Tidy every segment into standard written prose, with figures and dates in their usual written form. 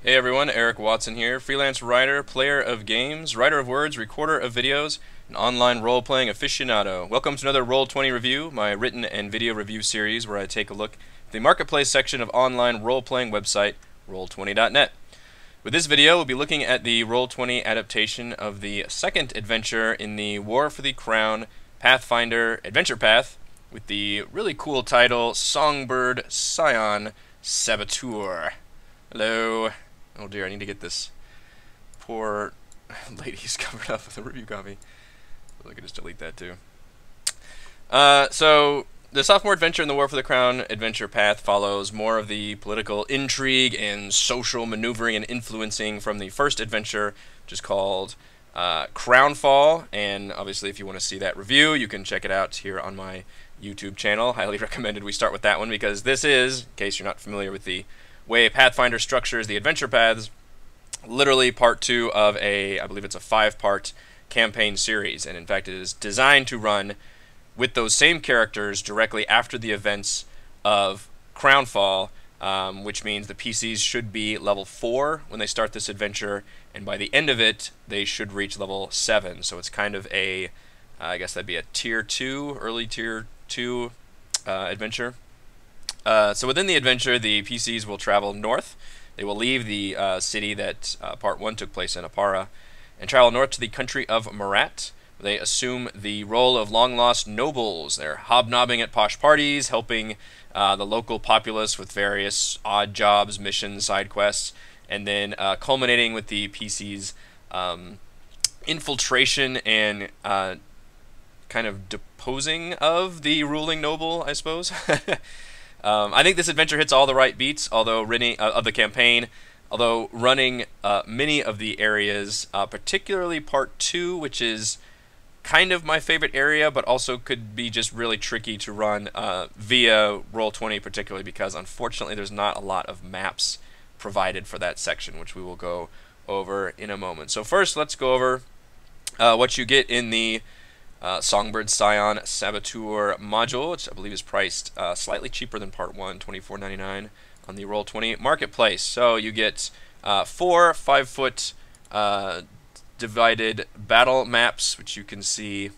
Hey everyone, Eric Watson here, freelance writer, player of games, writer of words, recorder of videos, an online role-playing aficionado. Welcome to another Roll20 review, my written and video review series where I take a look at the marketplace section of online role-playing website Roll20.net. With this video, we'll be looking at the Roll20 adaptation of the second adventure in the War for the Crown Pathfinder adventure path with the really cool title Songbird, Scion, Saboteur. Hello. Oh dear, I need to get this poor lady's covered up with a review copy. I could just delete that too. So, the sophomore adventure in the War for the Crown adventure path follows more of the political intrigue and social maneuvering and influencing from the first adventure, which is called Crownfall. And obviously, if you want to see that review, you can check it out here on my YouTube channel. Highly recommended we start with that one because this is, in case you're not familiar with the way Pathfinder structures the adventure paths, literally part 2 of I believe it's a 5-part campaign series, and in fact it is designed to run with those same characters directly after the events of Crownfall, which means the PCs should be level 4 when they start this adventure, and by the end of it they should reach level 7, so it's kind of a, I guess that'd be a tier 2, early tier 2 adventure. So within the adventure, the PCs will travel north. They will leave the city that Part 1 took place in, Apara, and travel north to the country of Marat. They assume the role of long-lost nobles. They're hobnobbing at posh parties, helping the local populace with various odd jobs, missions, side quests, and then culminating with the PCs' infiltration and kind of deposing of the ruling noble, I suppose. I think this adventure hits all the right beats, although of the campaign, although running many of the areas, particularly Part 2, which is kind of my favorite area, but also could be just really tricky to run via Roll20, particularly because unfortunately there's not a lot of maps provided for that section, which we will go over in a moment. So first, let's go over what you get in the Songbird, Scion, Saboteur module, which I believe is priced slightly cheaper than Part 1, $24.99 on the Roll20 marketplace. So you get 4 5-foot divided battle maps, which you can see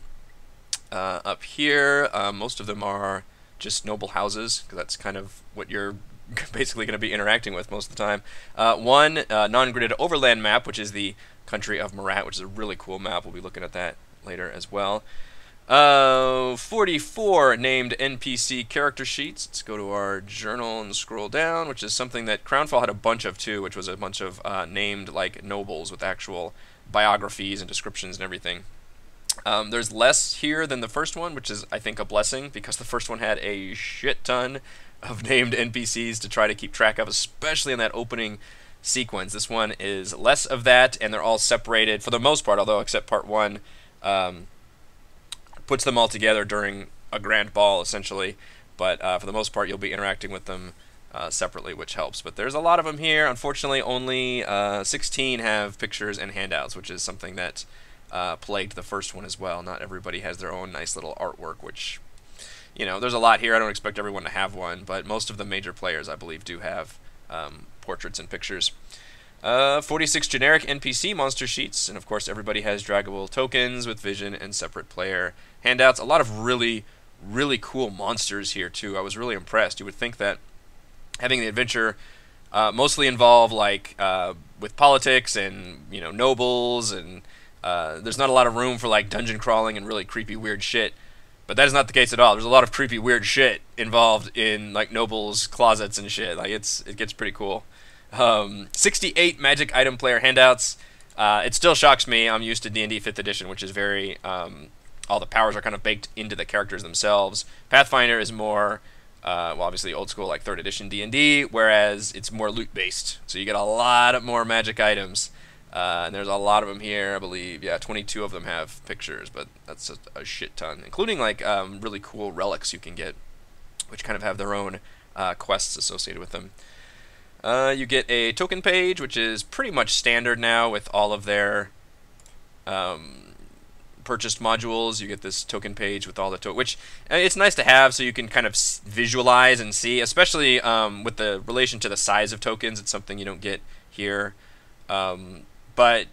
up here. Most of them are just noble houses, because that's kind of what you're basically going to be interacting with most of the time. One non-gridded overland map, which is the country of Marat, which is a really cool map. We'll be looking at that later as well. 44 named NPC character sheets. Let's go to our journal and scroll down, which is something that Crownfall had a bunch of too, which was a bunch of named like nobles with actual biographies and descriptions and everything. There's less here than the first one, which is, I think, a blessing, because the first one had a shit ton of named NPCs to try to keep track of, especially in that opening sequence. This one is less of that, and they're all separated for the most part, although except Part 1 puts them all together during a grand ball, essentially. But for the most part, you'll be interacting with them separately, which helps. But there's a lot of them here. Unfortunately, only 16 have pictures and handouts, which is something that plagued the first one as well. Not everybody has their own nice little artwork, which, you know, there's a lot here. I don't expect everyone to have one, but most of the major players, I believe, do have portraits and pictures. 46 generic NPC monster sheets, and of course everybody has draggable tokens with vision and separate player handouts. A lot of really, really cool monsters here too. I was really impressed. You would think that having the adventure mostly involve like with politics and, you know, nobles, and there's not a lot of room for like dungeon crawling and really creepy weird shit. But that is not the case at all. There's a lot of creepy weird shit involved in like nobles' closets and shit. Like it gets pretty cool. 68 magic item player handouts. It still shocks me. I'm used to D&D 5th edition, which is very all the powers are kind of baked into the characters themselves. Pathfinder is more well, obviously old school like 3rd edition D&D, whereas it's more loot based, so you get a lot more magic items, and there's a lot of them here. I believe, yeah, 22 of them have pictures, but that's a shit ton, including like really cool relics you can get, which kind of have their own quests associated with them. You get a token page, which is pretty much standard now with all of their purchased modules. You get this token page with all the which it's nice to have, so you can kind of visualize and see, especially with the relation to the size of tokens. It's something you don't get here. But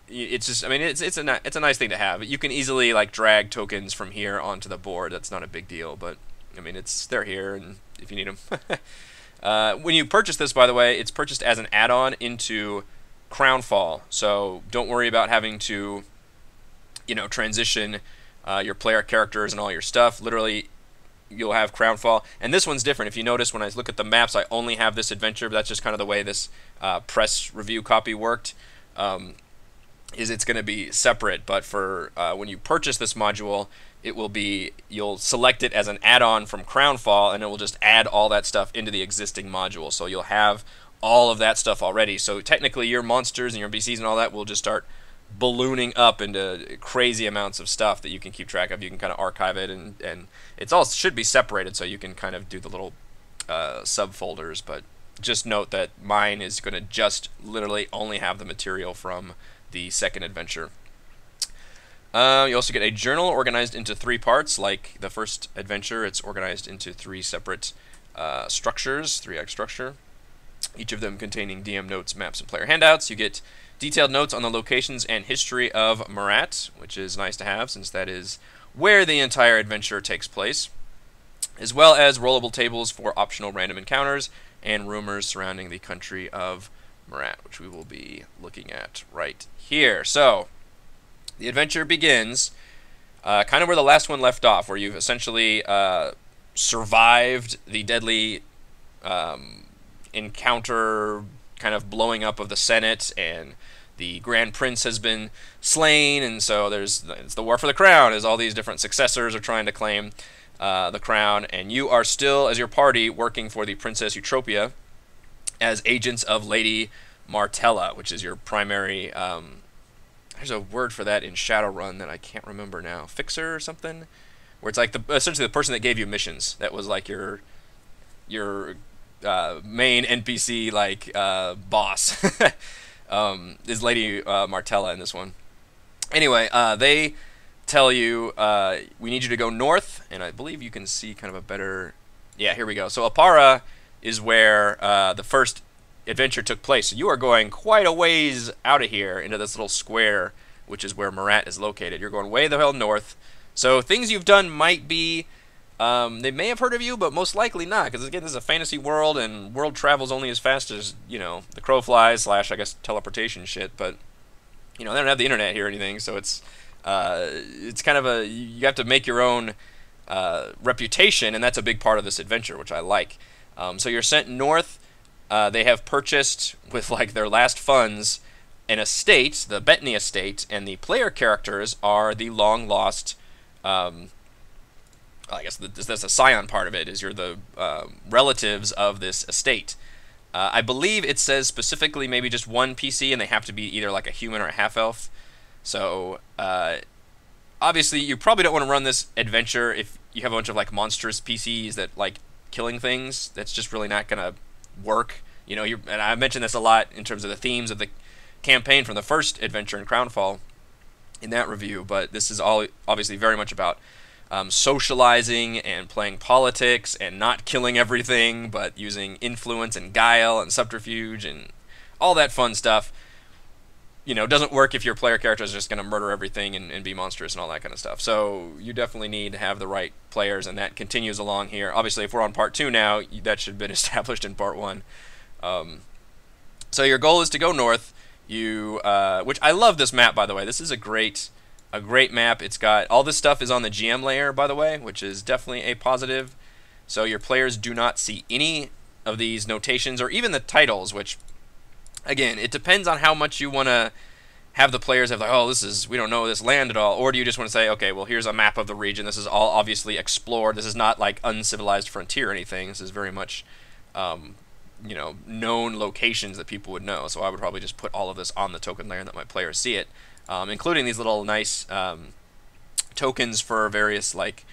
it's just, I mean, it's a nice thing to have. You can easily like drag tokens from here onto the board. That's not a big deal, but I mean, they're here, and if you need them. When you purchase this, by the way, it's purchased as an add-on into Crownfall, so don't worry about having to, transition your player characters and all your stuff. Literally, you'll have Crownfall, and this one's different. If you notice, when I look at the maps, I only have this adventure, but that's just kind of the way this press review copy worked. It's going to be separate, but for when you purchase this module, you'll select it as an add-on from Crownfall, and it will just add all that stuff into the existing module. So you'll have all of that stuff already. So technically, your monsters and your NPCs and all that will just start ballooning up into crazy amounts of stuff that you can keep track of. You can kind of archive it, and it's all should be separated, so you can kind of do the little subfolders. But just note that mine is going to just literally only have the material from the second adventure. You also get a journal organized into 3 parts. Like the first adventure, it's organized into 3 separate structures, 3-act structure, each of them containing DM notes, maps, and player handouts. You get detailed notes on the locations and history of Murat, which is nice to have since that is where the entire adventure takes place, as well as rollable tables for optional random encounters and rumors surrounding the country of Murat, which we will be looking at right here. So the adventure begins kind of where the last one left off, where you've essentially survived the deadly encounter, kind of blowing up of the Senate, and the Grand Prince has been slain, and so it's the war for the crown, as all these different successors are trying to claim the crown, and you are still, as your party, working for the Princess Eutropia as agents of Lady Martella, which is your primary, there's a word for that in Shadowrun that I can't remember now, fixer or something, where it's like essentially the person that gave you missions, that was like your main NPC like boss. Is Lady Martella in this one. Anyway, they tell you we need you to go north, and I believe you can see kind of a better... Yeah, here we go. So Apara is where the first adventure took place. So you are going quite a ways out of here into this little square, which is where Murat is located. You're going way the hell north. So things you've done might be... they may have heard of you, but most likely not, because again, this is a fantasy world, and world travels only as fast as, the crow flies / I guess teleportation shit, but, they don't have the internet here or anything, so it's kind of you have to make your own reputation, and that's a big part of this adventure, which I like. So you're sent north. They have purchased, with like their last funds, an estate, the Bettany Estate, and the player characters are the long-lost... I guess that's the Scion part of it, is you're the relatives of this estate. I believe it says specifically maybe just one PC, and they have to be either like a human or a half-elf. So, obviously, you probably don't want to run this adventure if you have a bunch of like monstrous PCs that like killing things. That's just really not going to work. And I mentioned this a lot in terms of the themes of the campaign from the first adventure in Crownfall in that review, but this is all obviously very much about socializing and playing politics and not killing everything, but using influence and guile and subterfuge and all that fun stuff. Doesn't work if your player character is just going to murder everything and be monstrous and all that kind of stuff. So you definitely need to have the right players, and that continues along here. Obviously, if we're on part 2 now, that should have been established in part 1. So your goal is to go north. Which I love this map, by the way. This is a great map. It's got all this stuff is on the GM layer, by the way, which is definitely a positive. So your players do not see any of these notations or even the titles, which, again, it depends on how much you want to have the players have like, oh, we don't know this land at all, or do you just want to say, okay, well, here's a map of the region. This is all obviously explored. This is not like uncivilized frontier or anything. This is very much, known locations that people would know. So I would probably just put all of this on the token layer and let my players see it. Including these little nice tokens for various like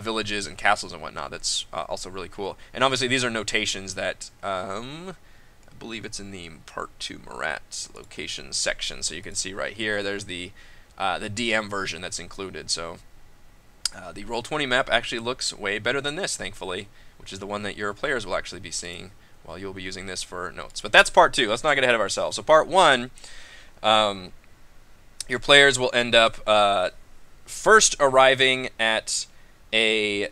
villages and castles and whatnot. That's also really cool. And obviously these are notations that I believe it's in the Part 2 Murat location section. So you can see right here, there's the DM version that's included. So the Roll20 map actually looks way better than this, thankfully, which is the one that your players will actually be seeing while you'll be using this for notes. But that's part 2. Let's not get ahead of ourselves. So part 1, your players will end up first arriving at a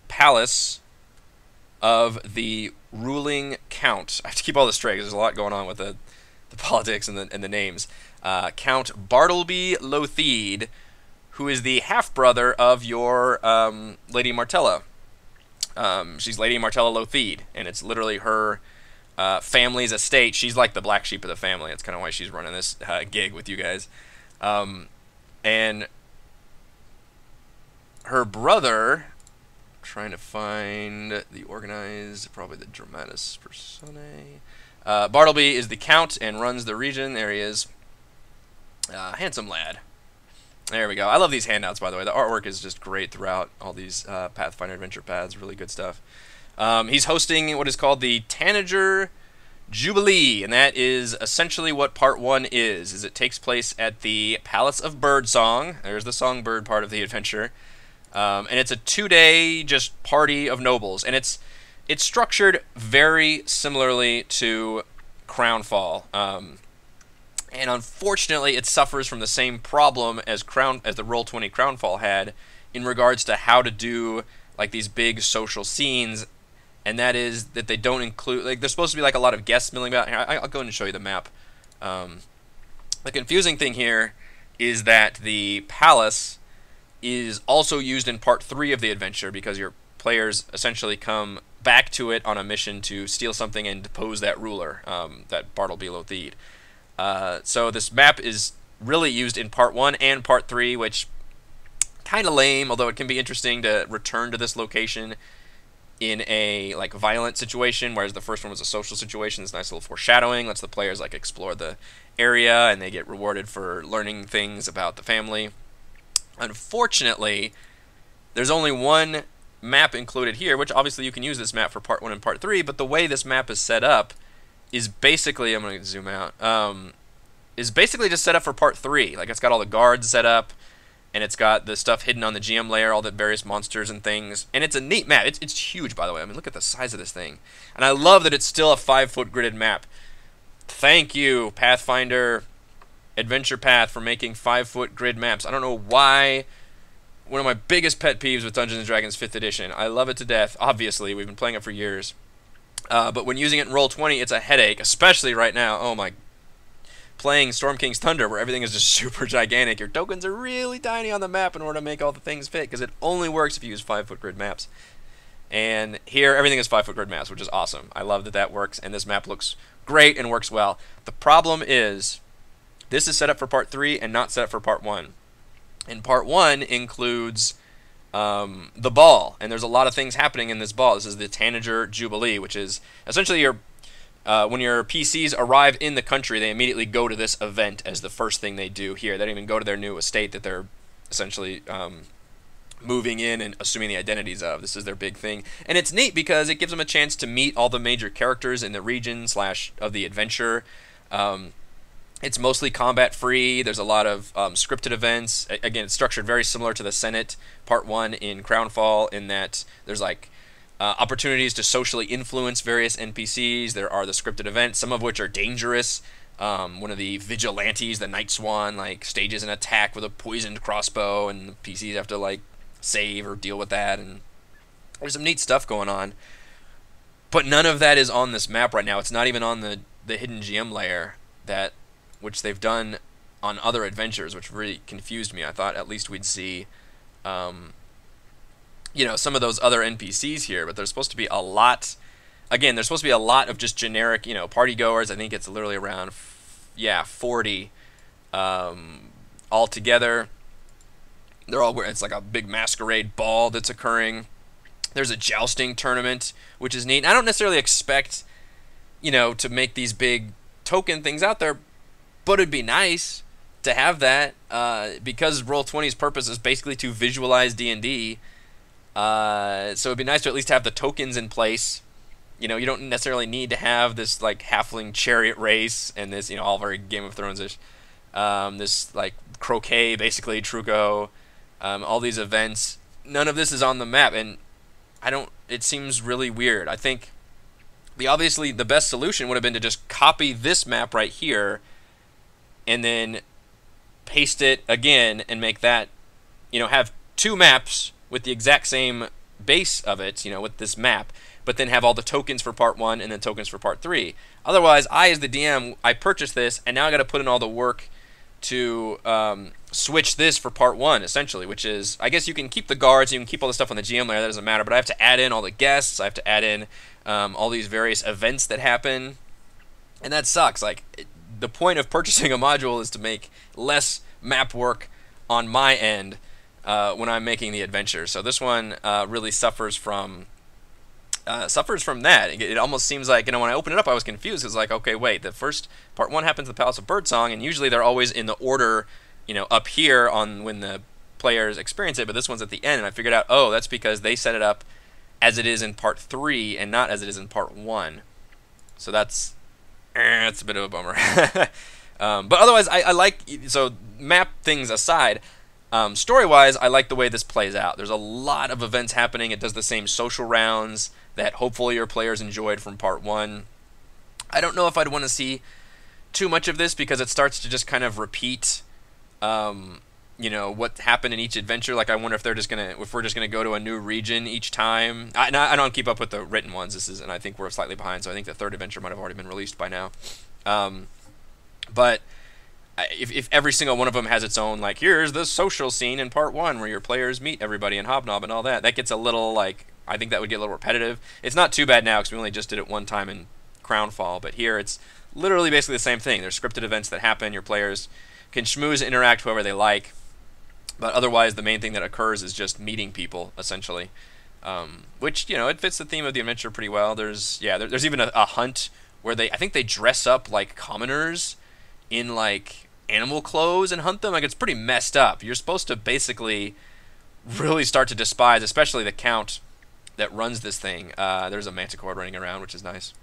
palace of the ruling count. I have to keep all this straight because there's a lot going on with the politics and the names. Count Bartleby Lothede, who is the half-brother of your Lady Martella. She's Lady Martella Lothede, and it's literally her family's estate. She's like the black sheep of the family. That's kind of why she's running this gig with you guys. And her brother, trying to find the organized, probably the dramatis personae. Bartleby is the count and runs the region. There he is. Handsome lad. There we go. I love these handouts, by the way. The artwork is just great throughout all these Pathfinder adventure paths. Really good stuff. He's hosting what is called the Tanager Jubilee, and that is essentially what part 1 is it takes place at the Palace of Birdsong. There's the Songbird part of the adventure. And it's a 2-day just party of nobles, and it's structured very similarly to Crownfall. And unfortunately, it suffers from the same problem as the Roll20 Crownfall had in regards to how to do like these big social scenes, and that is that they don't include, like, there's supposed to be like a lot of guests milling about. Here, I'll go ahead and show you the map. The confusing thing here is that the palace is also used in part 3 of the adventure because your players essentially come back to it on a mission to steal something and depose that ruler, that Bartleby Lothede. So this map is really used in part 1 and part 3, which kind of lame, although it can be interesting to return to this location in a like violent situation, whereas the first one was a social situation. This nice little foreshadowing lets the players like explore the area, and they get rewarded for learning things about the family. Unfortunately, there's only one map included here, which obviously you can use this map for part 1 and part 3, but the way this map is set up is basically, I'm going to zoom out, is basically just set up for part 3. Like, it's got all the guards set up, and it's got the stuff hidden on the GM layer, all the various monsters and things, and it's a neat map. It's huge, by the way. I mean, look at the size of this thing. And I love that it's still a 5-foot gridded map. Thank you, Pathfinder Adventure Path, for making 5-foot grid maps. I don't know why. One of my biggest pet peeves with Dungeons & Dragons 5th edition. I love it to death. Obviously, we've been playing it for years. But when using it in Roll20, it's a headache, especially right now. Oh my, playing Storm King's Thunder, where everything is just super gigantic. Your tokens are really tiny on the map in order to make all the things fit, because it only works if you use 5-foot grid maps. And here, everything is 5-foot grid maps, which is awesome. I love that that works, and this map looks great and works well. The problem is, this is set up for part 3 and not set up for part 1. And part 1 includes the ball, and there's a lot of things happening in this ball. This is the Tanager Jubilee, which is essentially your when your PCs arrive in the country, they immediately go to this event as the first thing they do here. They don't even go to their new estate that they're essentially moving in and assuming the identities of. This is their big thing, and it's neat because it gives them a chance to meet all the major characters in the region / of the adventure. It's mostly combat free. There's a lot of scripted events. Again, it's structured very similar to the Senate Part 1 in Crownfall, in that there's like opportunities to socially influence various NPCs. There are the scripted events, some of which are dangerous. One of the vigilantes, the Night Swan, like stages an attack with a poisoned crossbow, and the PCs have to like save or deal with that. And there's some neat stuff going on. But none of that is on this map right now. It's not even on the hidden GM layer which they've done on other adventures, which really confused me. I thought at least we'd see, you know, some of those other NPCs here, but there's supposed to be a lot. Again, there's supposed to be a lot of just generic, you know, party goers. I think it's literally around, 40 altogether. They're all it's like a big masquerade ball that's occurring. There's a jousting tournament, which is neat. I don't necessarily expect, you know, to make these big token things out there, but it'd be nice to have that because Roll20's purpose is basically to visualize D&D. So it'd be nice to at least have the tokens in place. You know, you don't necessarily need to have this like halfling chariot race and this, you know, all very Game of Thrones-ish. This like croquet, basically Truco, all these events. None of this is on the map, and it seems really weird. I think obviously the best solution would have been to just copy this map right here and then paste it again and make that, have two maps with the exact same base of it, with this map, but then have all the tokens for part 1 and then tokens for part 3. Otherwise, I as the DM, I purchased this and now I got to put in all the work to switch this for part 1, essentially, which is, I guess you can keep the guards, you can keep all the stuff on the GM layer, that doesn't matter, but I have to add in all the guests, I have to add in all these various events that happen, and that sucks. Like, the point of purchasing a module is to make less map work on my end when I'm making the adventure. So this one really suffers from that. It almost seems like, when I opened it up, I was confused. It's like, okay, wait, the first part 1 happens at the Palace of Birdsong, and usually they're always in the order, up here on when the players experience it, but this one's at the end, and I figured out, oh, that's because they set it up as it is in part 3 and not as it is in part 1. So that's a bit of a bummer. But otherwise, I like, so map things aside, story-wise, I like the way this plays out. There's a lot of events happening. It does the same social rounds that hopefully your players enjoyed from part 1. I don't know if I'd want to see too much of this because it starts to just kind of repeat, what happened in each adventure. Like, I wonder if we're just gonna go to a new region each time. I don't keep up with the written ones. And I think we're slightly behind. So I think the 3rd adventure might have already been released by now. But if every single one of them has its own, like, here's the social scene in part 1 where your players meet everybody and hobnob and all that, that gets a little, like, I think that would get a little repetitive. It's not too bad now because we only just did it one time in Crownfall, but here it's literally basically the same thing. There's scripted events that happen. Your players can schmooze and interact however they like, but otherwise the main thing that occurs is just meeting people, essentially, which, it fits the theme of the adventure pretty well. There's even a hunt where I think they dress up like commoners in, like, animal clothes and hunt them. Like, it's pretty messed up. You're supposed to basically really start to despise, especially the count that runs this thing. There's a manticore running around, which is nice.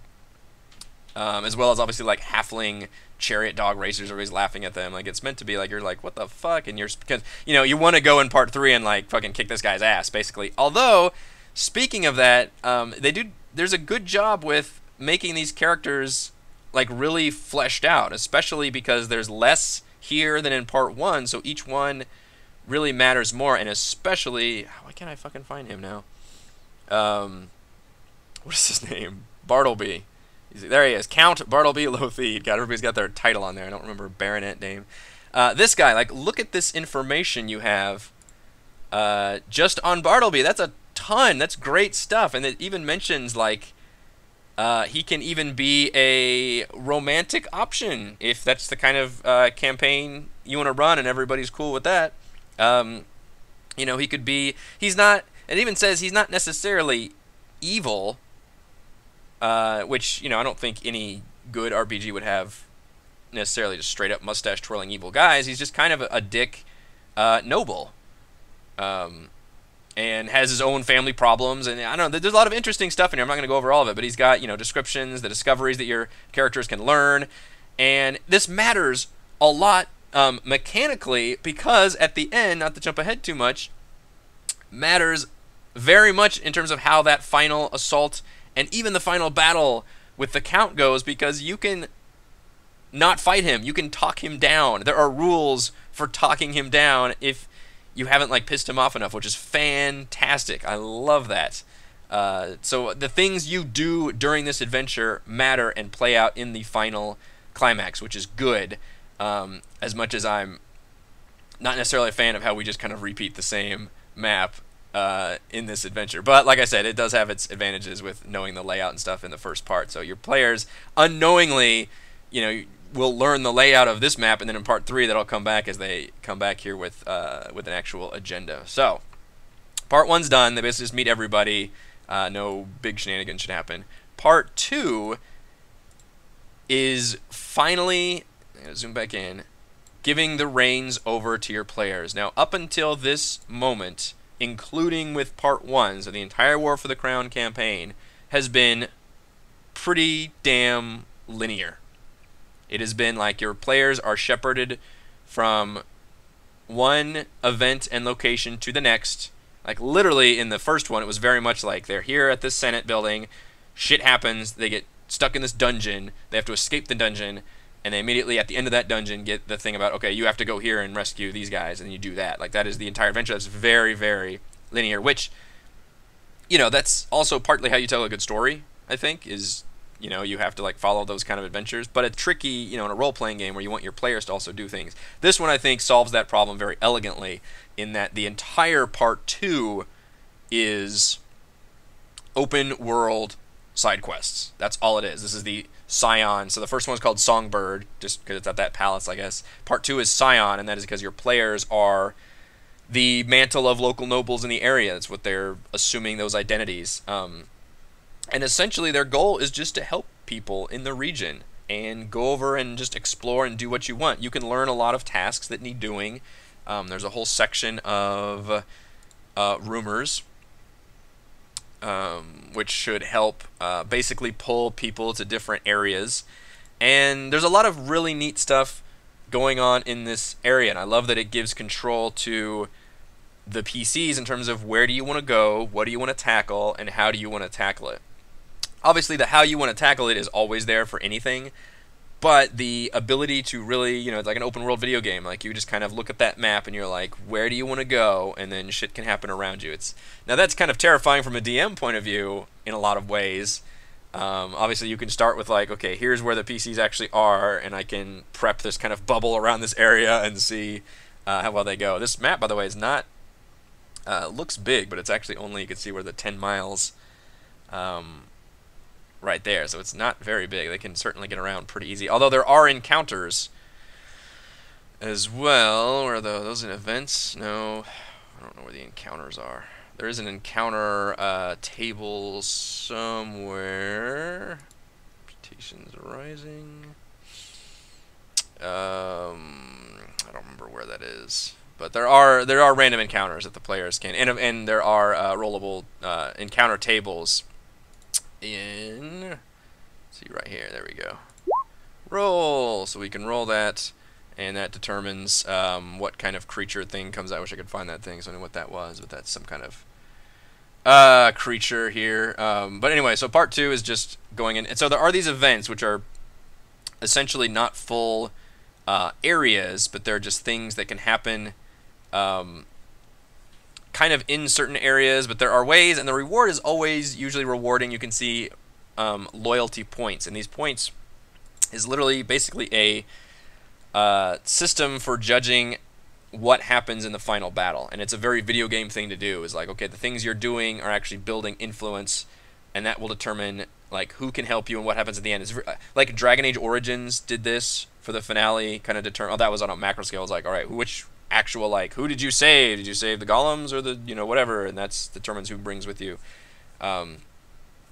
As well as, obviously, like, halfling chariot dog racers, everybody's laughing at them. Like, it's meant to be like, you're like, what the fuck? And because you want to go in part 3 and, like, fucking kick this guy's ass, basically. Although, speaking of that, there's a good job with making these characters, like, really fleshed out, especially because there's less here than in part 1, so each one really matters more, and especially, why can't I fucking find him now? What is his name? Bartleby. There he is, Count Bartleby Lothede. God, everybody's got their title on there. I don't remember baronet name. This guy, like, look at this information you have just on Bartleby. That's a ton. That's great stuff, and it even mentions, like, he can even be a romantic option if that's the kind of campaign you want to run and everybody's cool with that. He could be, it even says he's not necessarily evil, which, I don't think any good RPG would have necessarily just straight up mustache twirling evil guys. He's just kind of a dick noble. And has his own family problems, and I don't know, there's a lot of interesting stuff in here. I'm not going to go over all of it, but he's got, descriptions, the discoveries that your characters can learn, and this matters a lot mechanically because at the end, not to jump ahead too much, matters very much in terms of how that final assault and even the final battle with the Count goes, because you can not fight him, you can talk him down. There are rules for talking him down if you haven't, like, pissed him off enough, which is fantastic. I love that. So the things you do during this adventure matter and play out in the final climax, which is good, as much as I'm not necessarily a fan of how we just kind of repeat the same map in this adventure. But like I said, it does have its advantages with knowing the layout and stuff in the first part. So your players unknowingly, will learn the layout of this map, and then in part 3 that'll come back as they come back here with an actual agenda. So part 1's done. They basically just meet everybody. No big shenanigans should happen. Part 2 is finally, zoom back in, giving the reins over to your players. Now, up until this moment, including with part 1, so the entire War for the Crown campaign has been pretty damn linear. It has been like your players are shepherded from one event and location to the next. Like, literally in the first one, it was very much like they're here at this Senate building. shit happens, they get stuck in this dungeon, they have to escape the dungeon, and they immediately at the end of that dungeon get the thing about, okay, you have to go here and rescue these guys, and you do that. Like, that is the entire adventure. That's very, very linear, which, you know, that's also partly how you tell a good story, I think, is, you know, you have to like follow those kind of adventures. But it's tricky, you know, in a role-playing game where you want your players to also do things. This one, I think, solves that problem very elegantly in that the entire part 2 is open world side quests. That's all it is. This is the Scion. So the first one's called Songbird, just because it's at that palace, I guess. Part 2 is Scion, and that is because your players are the mantle of local nobles in the area. That's what they're assuming, those identities. And essentially their goal is just to help people in the region and go over and just explore and do what you want. You can learn a lot of tasks that need doing. There's a whole section of rumors, which should help basically pull people to different areas. And there's a lot of really neat stuff going on in this area, and I love that it gives control to the PCs in terms of where do you want to go, what do you want to tackle, and how do you want to tackle it. Obviously, the how you want to tackle it is always there for anything, but the ability to really, you know, it's like an open world video game. Like, you just kind of look at that map and you're like, where do you want to go? And then shit can happen around you. Now that's kind of terrifying from a DM point of view in a lot of ways. Obviously, you can start with like, okay, here's where the PCs actually are, and I can prep this kind of bubble around this area and see how well they go. This map, by the way, is not looks big, but it's actually only, you can see where the 10 miles right there, so it's not very big. They can certainly get around pretty easy, although there are encounters as well. Where are those in events? No, I don't know where the encounters are. There is an encounter table somewhere. Reputations rising. I don't remember where that is, but there are random encounters that the players can, and there are rollable encounter tables. See right here, there we go. Roll, so we can roll that, and that determines what kind of creature thing comes out. I wish I could find that thing so I know what that was, but that's some kind of creature here. But anyway, so part 2 is just going in, and so there are these events which are essentially not full areas, but they're just things that can happen kind of in certain areas, but there are ways, and the reward is always usually rewarding. You can see loyalty points, and these points is literally basically a system for judging what happens in the final battle, and it's a very video game thing to do. Is like, okay, the things you're doing are actually building influence, and that will determine like who can help you and what happens at the end. It's like Dragon Age Origins did this for the finale, kind of determine. Oh, that was on a macro scale. It's like, all right, which actual, like, who did you save? Did you save the golems or the, you know, whatever? And that's determines who brings with you.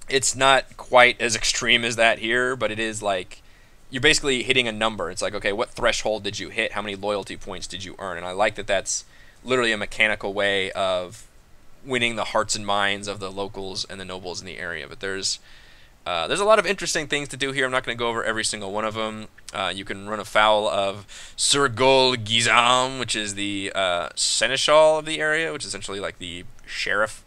It's not quite as extreme as that here, but it is like you're basically hitting a number. It's like, okay, what threshold did you hit? How many loyalty points did you earn? And I like that that's literally a mechanical way of winning the hearts and minds of the locals and the nobles in the area. But there's a lot of interesting things to do here. I'm not going to go over every single one of them. You can run afoul of Sir Gol Gizam, which is the seneschal of the area, which is essentially like the sheriff.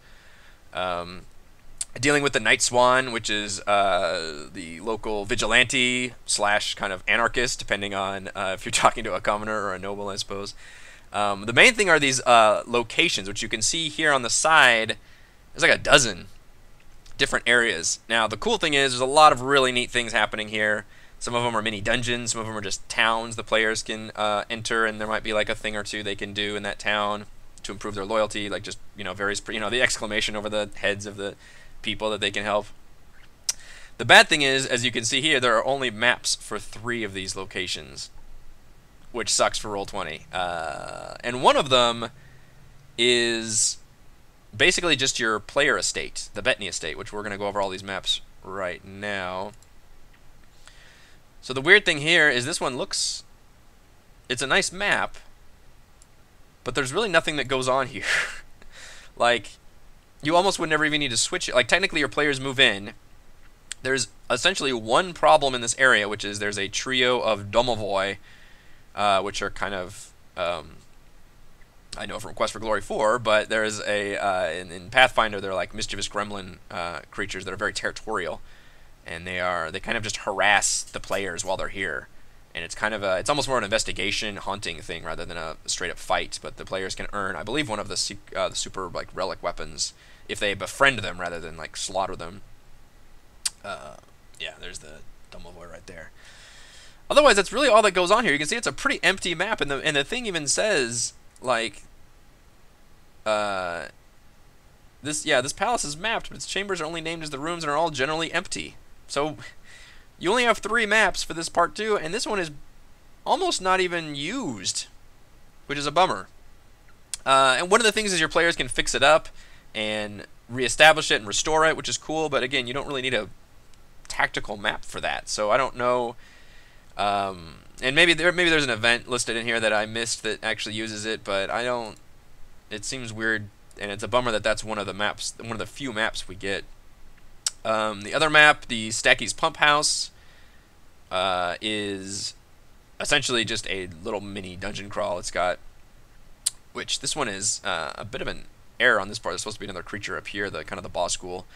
Dealing with the Night Swan, which is the local vigilante / kind of anarchist, depending on if you're talking to a commoner or a noble, I suppose. The main thing are these locations, which you can see here on the side. There's like a dozen different areas. Now, the cool thing is there's a lot of really neat things happening here. Some of them are mini dungeons, some of them are just towns the players can enter, and there might be like a thing or two they can do in that town to improve their loyalty, like just, you know, various, you know, the exclamation over the heads of the people that they can help. The bad thing is, as you can see here, there are only maps for 3 of these locations, which sucks for Roll20. And one of them is basically just your player estate, the Bettany estate, which we're going to go over all these maps right now. So the weird thing here is this one looks, it's a nice map, but there's really nothing that goes on here. Like, you almost would never even need to switch it. Like, technically your players move in. There's essentially one problem in this area, which is there's a trio of domovoi, which are kind of, I know from Quest for Glory 4, but there's in Pathfinder, they're like mischievous gremlin creatures that are very territorial, and they kind of just harass the players while they're here. And it's almost more an investigation hunting thing rather than a straight up fight. But the players can earn, I believe, one of the super like relic weapons if they befriend them rather than like slaughter them. Yeah, there's the Dumbledore right there. Otherwise, that's really all that goes on here. You can see it's a pretty empty map, and the thing even says like this palace is mapped, but its chambers are only named as the rooms and are all generally empty. So you only have 3 maps for this part 2, and this one is almost not even used, which is a bummer. And one of the things is your players can fix it up and reestablish it and restore it, which is cool, but again, you don't really need a tactical map for that. So I don't know, and maybe there's an event listed in here that I missed that actually uses it, but I don't. It seems weird, and it's a bummer that that's one of the maps, one of the few maps we get. The other map, the Stacky's Pump House, is essentially just a little mini dungeon crawl. It's got, which this one is a bit of an error on this part. There's supposed to be another creature up here, the kind of the boss school,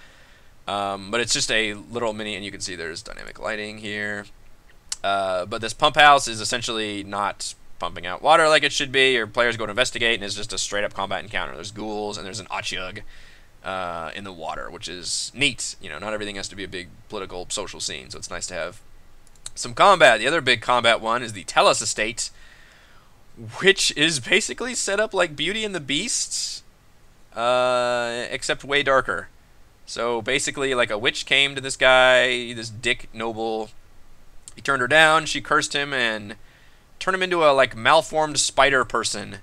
but it's just a little mini, and you can see there's dynamic lighting here. But this pump house is essentially not pumping out water like it should be. Your players go to investigate, and it's just a straight up combat encounter. There's ghouls, and there's an Otyugh in the water, which is neat. You know, not everything has to be a big political, social scene, so it's nice to have some combat. The other big combat one is the Telus Estate, which is basically set up like Beauty and the Beast, except way darker. So basically, like a witch came to this guy, this dick noble. He turned her down, she cursed him, and turned him into a like malformed spider person.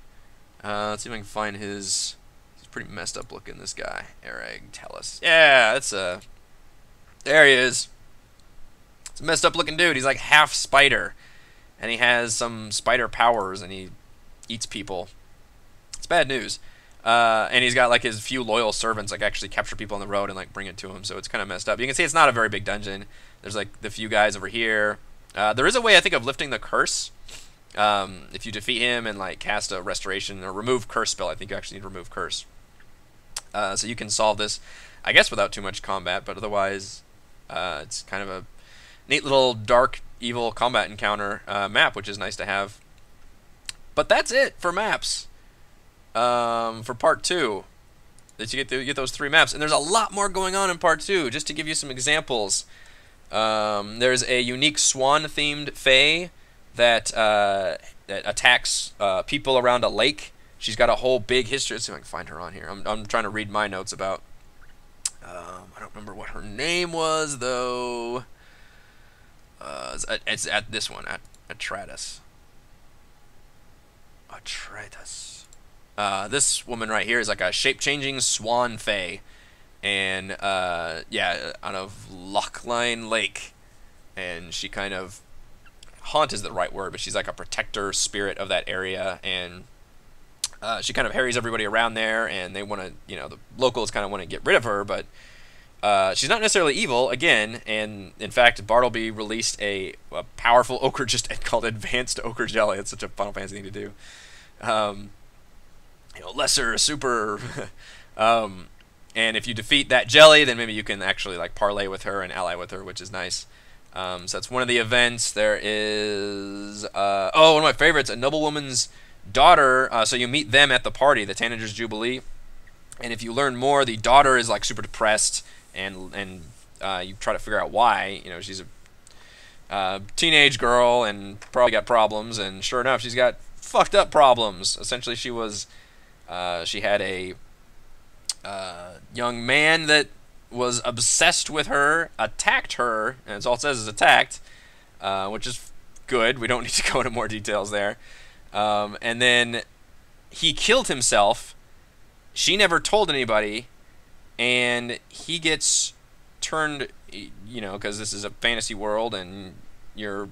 Let's see if I can find his. He's pretty messed up looking, this guy. Ereg Telus. Yeah, that's a. There he is. It's a messed up looking dude. He's like half spider, and he has some spider powers, and he eats people. It's bad news. And he's got like his few loyal servants like actually capture people on the road and like bring it to him, so it's kind of messed up. You can see it's not a very big dungeon. There's like the few guys over here. There is a way, I think, of lifting the curse. If you defeat him and like cast a restoration or remove curse spell, I think you actually need to remove curse. So you can solve this, I guess, without too much combat, but otherwise it's kind of a neat little dark evil combat encounter map, which is nice to have. But that's it for maps. For part 2, that you get those 3 maps, and there's a lot more going on in part 2. Just to give you some examples, there's a unique swan-themed fae that attacks people around a lake. She's got a whole big history. Let's see if I can find her on here. I'm trying to read my notes about. I don't remember what her name was though. It's at this one, Atratus. Atratus. This woman right here is like a shape-changing swan fae, and yeah, out of Lochline Lake, and she kind of haunt is the right word, but she's like a protector spirit of that area, and she kind of harries everybody around there, and they want to, you know, the locals kind of want to get rid of her, but she's not necessarily evil, again, and in fact, Bartleby released a powerful ochre just called Advanced Ochre Jelly. It's such a Final Fantasy thing to do. You know, lesser, super, and if you defeat that jelly, then maybe you can actually like parlay with her and ally with her, which is nice. So that's one of the events. There is, oh, one of my favorites, a noblewoman's daughter. So you meet them at the party, the Tanager's Jubilee, and if you learn more, the daughter is like super depressed, and you try to figure out why. You know, she's a teenage girl and probably got problems, and sure enough, she's got fucked up problems. Essentially, she was, she had a young man that was obsessed with her, attacked her, and it's all it says is attacked, which is good. We don't need to go into more details there. And then he killed himself. She never told anybody, and he gets turned, you know, because this is a fantasy world, and you're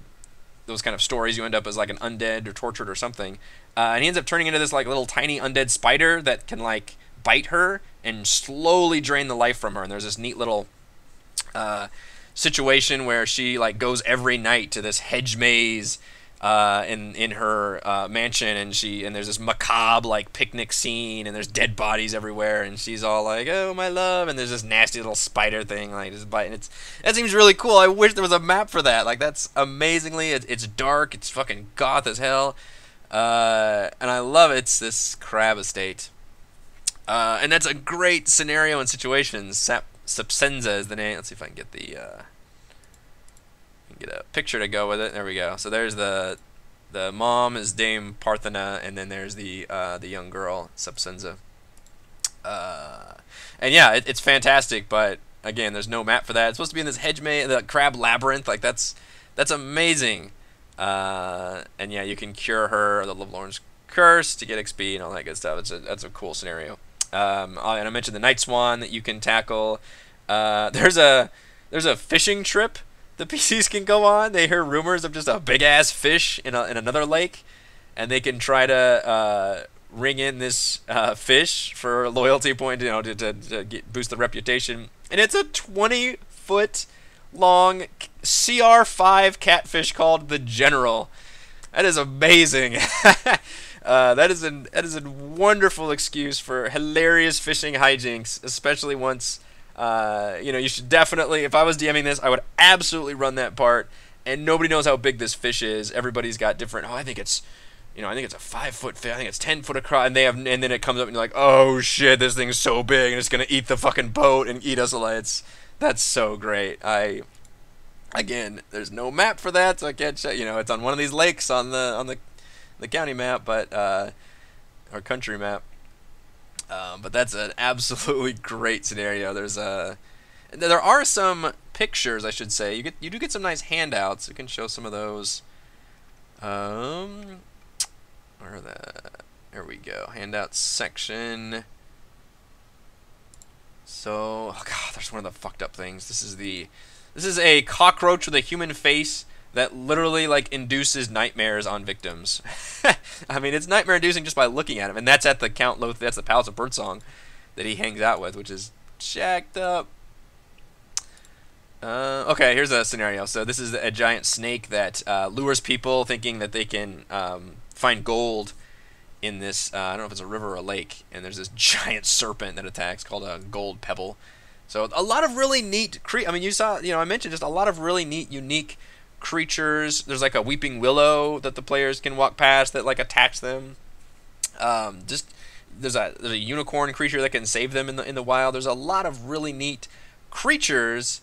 those kind of stories, you end up as like an undead or tortured or something, and he ends up turning into this like little tiny undead spider that can like bite her and slowly drain the life from her. And there's this neat little situation where she like goes every night to this hedge maze in her mansion, and there's this macabre like picnic scene, and there's dead bodies everywhere, and she's all like, "Oh my love," and there's this nasty little spider thing like just biting. That seems really cool. I wish there was a map for that. Like that's amazingly. It's dark. It's fucking goth as hell, and I love it. It's this crab estate, and that's a great scenario and situation. Sapsenza is the name. Let's see if I can get get a picture to go with it. There we go. So there's the mom is Dame Parthena, and then there's the young girl Sapsenza. And yeah, it's fantastic. But again, there's no map for that. It's supposed to be in this the crab labyrinth. Like that's amazing. And yeah, you can cure her the Lovelorn's curse to get XP and all that good stuff. That's a cool scenario. And I mentioned the Night Swan that you can tackle. There's a fishing trip the PCs can go on. They hear rumors of just a big ass fish in another lake, and they can try to ring in this fish for a loyalty point, to boost the reputation. And it's a 20-foot long CR5 catfish called the General. That is amazing. That is a wonderful excuse for hilarious fishing hijinks, especially once. You should definitely, if I was DMing this, I would absolutely run that part. And nobody knows how big this fish is. Everybody's got different. Oh, I think it's a 5-foot fish. I think it's 10 foot across. And then it comes up and you're like, oh shit, this thing's so big and it's gonna eat the fucking boat and eat us alive. That's so great. Again, there's no map for that, so I can't check. It's on one of these lakes on the county map, but or country map. But that's an absolutely great scenario. There are some pictures, I should say. You do get some nice handouts. You can show some of those. Where are that? There we go. Handouts section. So, oh god, there's one of the fucked up things. This is a cockroach with a human face that literally like induces nightmares on victims. I mean, it's nightmare inducing just by looking at him, and that's at the that's the Palace of Birdsong that he hangs out with, which is jacked up. Okay, here's a scenario. So this is a giant snake that lures people thinking that they can find gold in this, I don't know if it's a river or a lake, and there's this giant serpent that attacks called a gold pebble. So a lot of really neat I mean, I mentioned just a lot of really neat, unique creatures. There's like a weeping willow that the players can walk past that like attacks them. There's a unicorn creature that can save them in the wild. There's a lot of really neat creatures,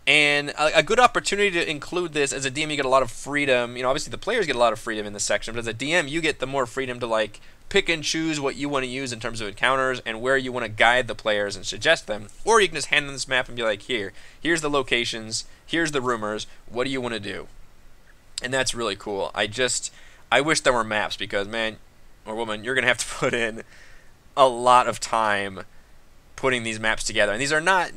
and a good opportunity to include this. As a DM, you get a lot of freedom. Obviously the players get a lot of freedom in this section, but as a DM, you get the more freedom to like pick and choose what you want to use in terms of encounters and where you want to guide the players and suggest them. Or you can just hand them this map and be like, here's the locations, here's the rumors, what do you want to do? And that's really cool. I wish there were maps, because man or woman, you're going to have to put in a lot of time putting these maps together. And these are not,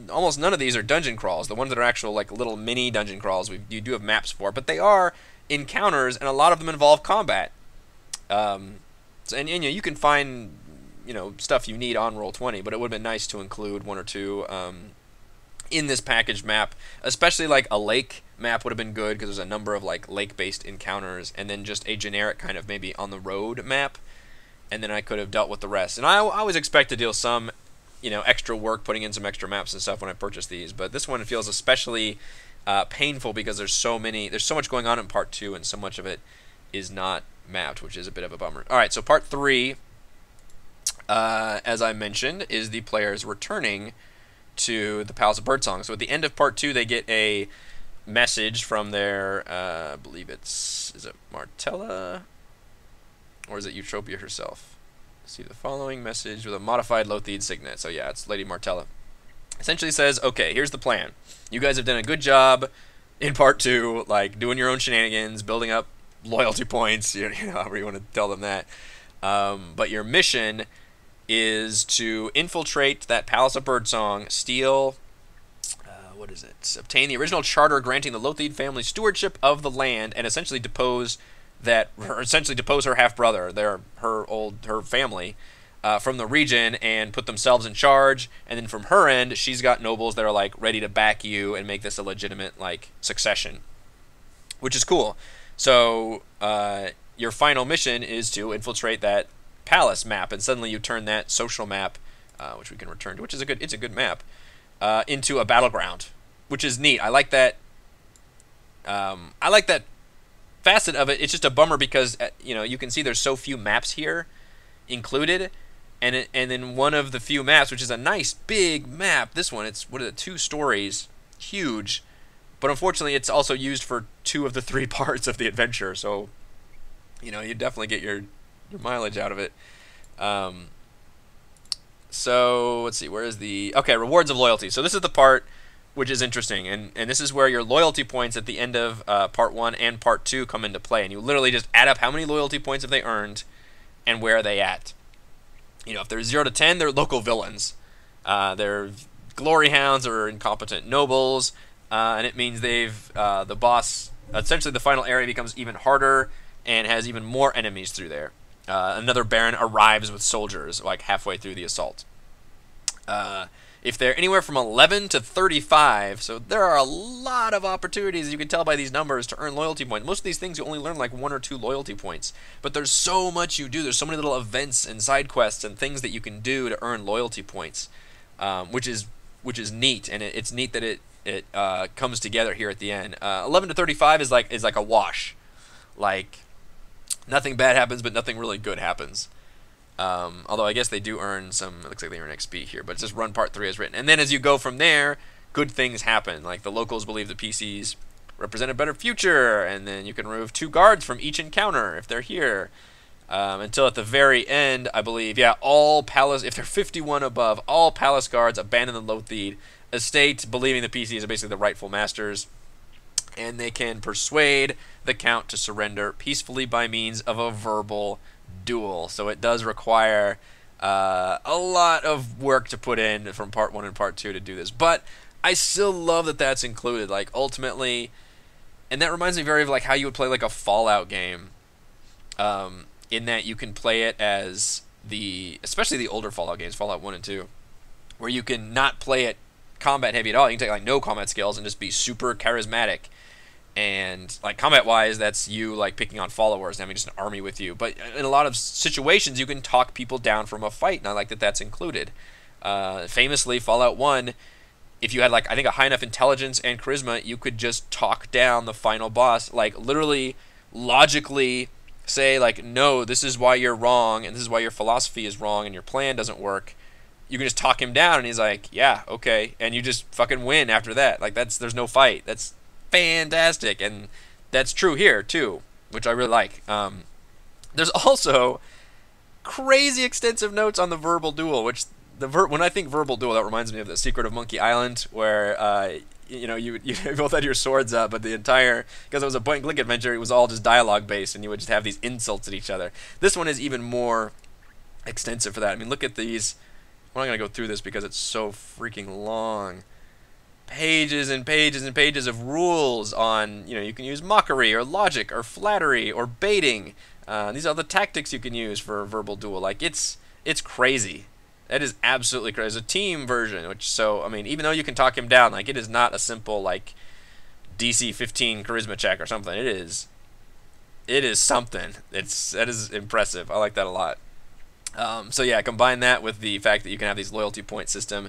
almost none of these are dungeon crawls. The ones that are actual like little mini dungeon crawls, you do have maps for, but they are encounters, and a lot of them involve combat. You can find stuff you need on Roll20, but it would have been nice to include one or two in this packaged map, especially like a lake map would have been good, because there's a number of like lake-based encounters, and then just a generic kind of maybe on the road map, and then I could have dealt with the rest. And I always expect to deal some extra work putting in some extra maps and stuff when I purchase these, but this one feels especially painful because there's so much going on in part 2, and so much of it is not mapped, which is a bit of a bummer. Alright, so part 3, as I mentioned, is the players returning to the Palace of Birdsong. So at the end of part 2, they get a message from their, I believe is it Martella? Or is it Eutropia herself? See the following message with a modified Lothid signet. So yeah, it's Lady Martella. Essentially says, okay, here's the plan. You guys have done a good job in part 2, like doing your own shenanigans, building up loyalty points, however you want to tell them that. But your mission is to infiltrate that Palace of Birdsong, steal, obtain the original charter granting the Lothid family stewardship of the land, and essentially depose her half-brother, her family, from the region, and put themselves in charge. And then from her end, she's got nobles that are like ready to back you and make this a legitimate like succession, which is cool. So your final mission is to infiltrate that palace map, and suddenly you turn that social map, which we can return to, which is a good map, into a battleground, which is neat. I like that. I like that facet of it. It's just a bummer because you can see there's so few maps here included, and then one of the few maps, which is a nice big map. This one, it's what is it, 2 stories, huge, but unfortunately it's also used for 2 of the 3 parts of the adventure. So you definitely get your mileage out of it. So let's see, where is the rewards of loyalty. So this is the part which is interesting, and this is where your loyalty points at the end of part 1 and part 2 come into play, and you literally just add up how many loyalty points have they earned and where are they at. If they're 0 to 10, they're local villains. They're glory hounds or incompetent nobles, and it means the boss, essentially the final area becomes even harder and has even more enemies through there. Another baron arrives with soldiers like halfway through the assault. If they're anywhere from 11 to 35, so there are a lot of opportunities, as you can tell by these numbers, to earn loyalty points. Most of these things you only learn like 1 or 2 loyalty points, but there's so much you do. There's so many little events and side quests and things that you can do to earn loyalty points, which is neat, and it's neat that it comes together here at the end. 11 to 35 is like a wash, like nothing bad happens, but nothing really good happens. Although I guess they do earn some, it looks like they earn XP here, but it's just run part 3 as written. And then as you go from there, good things happen. Like the locals believe the PCs represent a better future, and then you can remove 2 guards from each encounter if they're here. Until at the very end, I believe, all palace, if they're 51 above, all palace guards abandon the Roll20 estate, believing the PCs are basically the rightful masters, and they can persuade the count to surrender peacefully by means of a verbal duel. So it does require a lot of work to put in from part 1 and part 2 to do this, but I still love that that's included. Like ultimately, and that reminds me very of like how you would play like a Fallout game, in that you can play it as especially the older Fallout games, Fallout 1 and 2, where you can not play it combat heavy at all. You can take like no combat skills and just be super charismatic. And like combat wise, that's you like picking on followers and having just an army with you. But in a lot of situations, you can talk people down from a fight, and I like that that's included. Famously, Fallout 1, if you had like I think a high enough intelligence and charisma, you could just talk down the final boss, like literally logically say like, no, this is why you're wrong, and this is why your philosophy is wrong, and your plan doesn't work. You can just talk him down, and he's like, yeah, okay, and you just fucking win after that. Like there's no fight. That's fantastic, and that's true here too, which I really like. There's also crazy extensive notes on the verbal duel, which when I think verbal duel, that reminds me of the Secret of Monkey Island, where you both had your swords up, but the entire, because it was a point and click adventure, it was all just dialogue based, and you would just have these insults at each other. This one is even more extensive for that. I mean, look at these. I'm not gonna go through this because it's so freaking long. Pages and pages and pages of rules on, you can use mockery or logic or flattery or baiting. These are the tactics you can use for a verbal duel. Like it's crazy. That is absolutely crazy. It's a team version, I mean, even though you can talk him down, like it is not a simple like DC 15 charisma check or something. It is something. That is impressive. I like that a lot. So yeah, combine that with the fact that you can have these loyalty point system.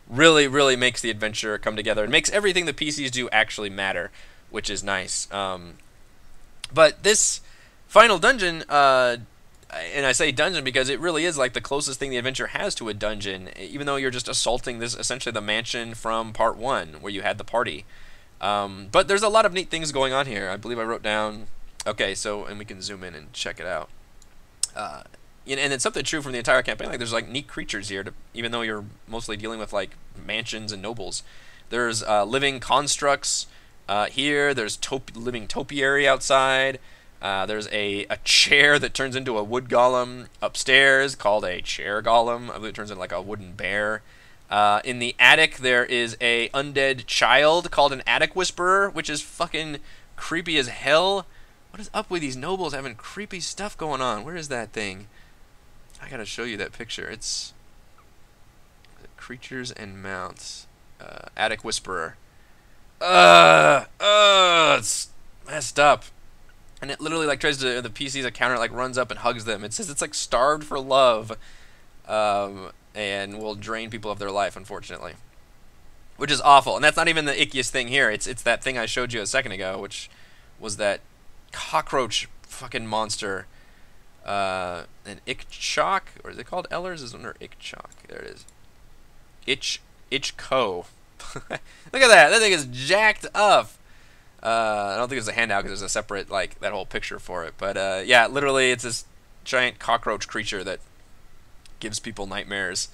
Really, really makes the adventure come together. It makes everything the PCs do actually matter, which is nice. But this final dungeon, and I say dungeon because it really is like the closest thing the adventure has to a dungeon, even though you're just assaulting this essentially the mansion from part 1 where you had the party. But there's a lot of neat things going on here. I believe I wrote down. Okay, so and we can zoom in and check it out. And it's something true from the entire campaign. Like there's like neat creatures here, even though you're mostly dealing with like mansions and nobles. There's living constructs here. There's living topiary outside. There's a chair that turns into a wood golem upstairs called a chair golem. I believe it turns into like a wooden bear. In the attic there is a undead child called an attic whisperer, which is fucking creepy as hell. What is up with these nobles having creepy stuff going on? Where is that thing? I gotta show you that picture. It's creatures and mounts. Attic Whisperer. It's messed up. and it literally like tries to, the PC's encounter like runs up and hugs them. It says it's like starved for love, and will drain people of their life, unfortunately, which is awful. And that's not even the ickiest thing here. It's that thing I showed you a second ago, which was that cockroach fucking monster, an Ichchok, or is it called Ellers? Is it under Ichchok? There it is. Ichco. Look at that. That thing is jacked up. I don't think it's a handout because there's a separate, like, that whole picture for it. But, yeah, literally it's this giant cockroach creature that gives people nightmares.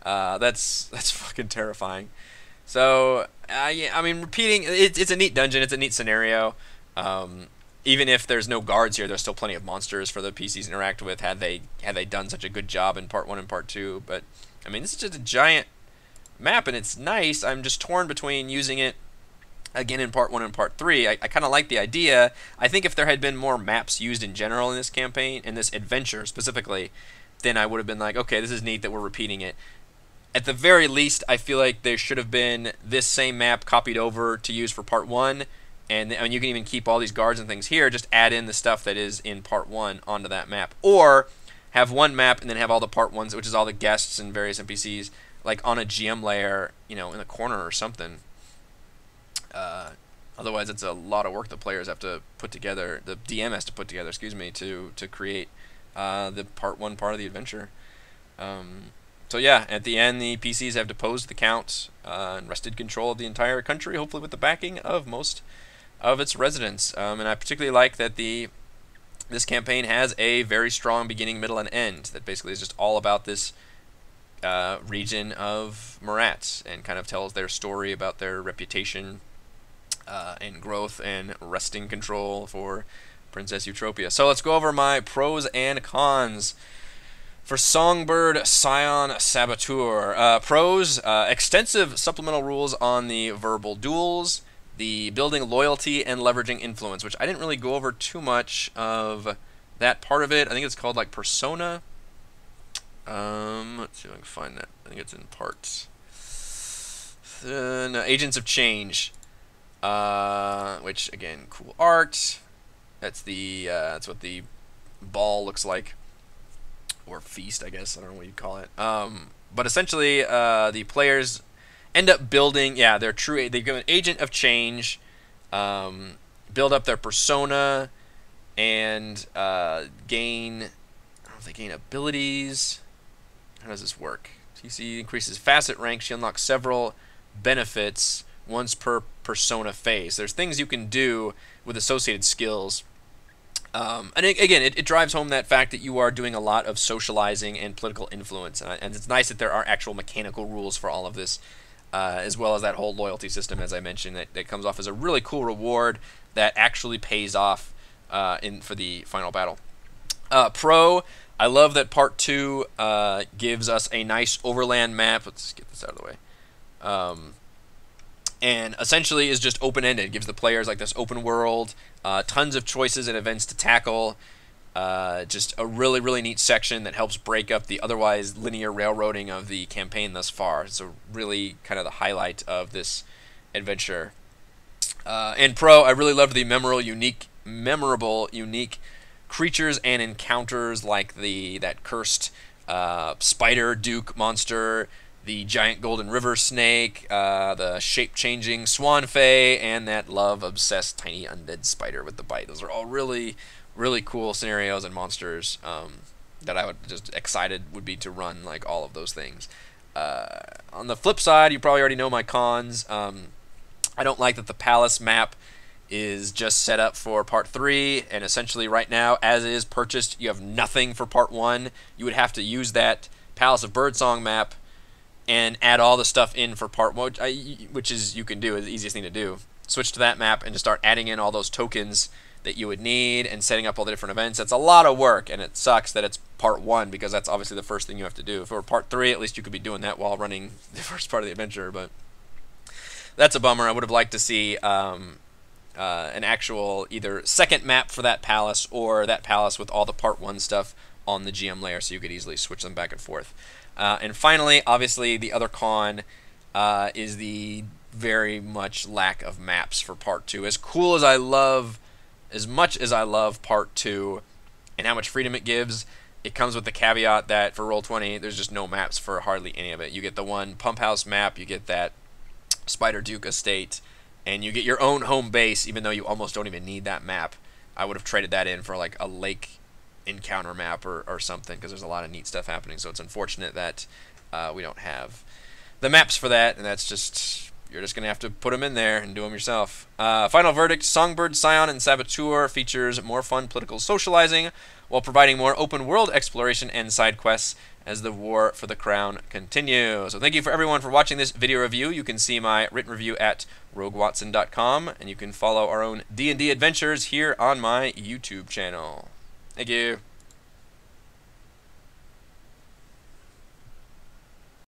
That's fucking terrifying. So, yeah, I mean, repeating, it's a neat dungeon. It's a neat scenario. Even if there's no guards here, there's still plenty of monsters for the PCs to interact with, had they done such a good job in Part 1 and Part 2. But, I mean, this is just a giant map, and it's nice. I'm just torn between using it again in Part 1 and Part 3. I kind of like the idea. I think if there had been more maps used in general in this campaign, in this adventure specifically, then I would have been like, okay, this is neat that we're repeating it. At the very least, I feel like there should have been this same map copied over to use for Part 1, and I mean, you can even keep all these guards and things here, just add in the stuff that is in Part 1 onto that map. Or have one map and then have all the Part 1s, which is all the guests and various NPCs, like on a GM layer, you know, in the corner or something. Otherwise, it's a lot of work the players have to put together, the DM has to put together, excuse me, to create the Part 1 part of the adventure. So yeah, at the end, the PCs have deposed the Count and wrested control of the entire country, hopefully with the backing of most of its residents. And I particularly like that this campaign has a very strong beginning, middle, and end. That basically is just all about this region of Marat, and kind of tells their story about their reputation and growth and wresting control for Princess Eutropia. So let's go over my pros and cons for Songbird, Scion, Saboteur. Pros, extensive supplemental rules on the verbal duels, the building loyalty and leveraging influence, which I didn't really go over too much of that part of it. I think it's called like Persona. Let's see if I can find that. I think it's in parts. No, Agents of Change, which again, cool art. That's what the ball looks like, or feast, I guess. I don't know what you'd call it. But essentially, the players end up building. Yeah, they're true. They give an agent of change, build up their persona, and gain. I don't know if they gain abilities. How does this work? TC increases facet rank. She unlocks several benefits once per persona phase. There's things you can do with associated skills. And again, it drives home that fact that you are doing a lot of socializing and political influence. And it's nice that there are actual mechanical rules for all of this, as well as that whole loyalty system, as I mentioned, that comes off as a really cool reward that actually pays off for the final battle. Pro, I love that Part 2 gives us a nice overland map. Let's get this out of the way. And essentially is just open-ended. It gives the players like this open world, tons of choices and events to tackle. Just a really, really neat section that helps break up the otherwise linear railroading of the campaign thus far. It's a really kind of the highlight of this adventure. And Pro, I really loved the memorable, unique creatures and encounters like that cursed spider duke monster, the giant golden river snake, the shape-changing swan fae, and that love-obsessed tiny undead spider with the bite. Those are all really, really cool scenarios and monsters that I would just excited would be to run, like all of those things. On the flip side, you probably already know my cons. I don't like that the Palace map is just set up for Part 3, and essentially right now, as it is purchased, you have nothing for Part 1. You would have to use that Palace of Birdsong map and add all the stuff in for Part 1, which is, you can do, is the easiest thing to do. Switch to that map and just start adding in all those tokens that you would need and setting up all the different events. That's a lot of work, and it sucks that it's Part 1 because that's obviously the first thing you have to do. For Part 3, at least you could be doing that while running the first part of the adventure, but that's a bummer. I would have liked to see an actual either second map for that palace or that palace with all the Part 1 stuff on the GM layer so you could easily switch them back and forth. And finally, obviously, the other con is the very much lack of maps for Part 2. As cool as I love as much as I love Part 2 and how much freedom it gives, it comes with the caveat that for Roll20, there's just no maps for hardly any of it. You get the one Pump House map, you get that Spider Duke Estate, and you get your own home base, even though you almost don't even need that map. I would have traded that in for like a lake encounter map or something, because there's a lot of neat stuff happening. So it's unfortunate that we don't have the maps for that, and that's just, you're just going to have to put them in there and do them yourself. Final verdict, Songbird, Scion, and Saboteur features more fun political socializing while providing more open world exploration and side quests as the war for the crown continues. So thank you for everyone for watching this video review. You can see my written review at roguewatson.com, and you can follow our own D&D adventures here on my YouTube channel. Thank you.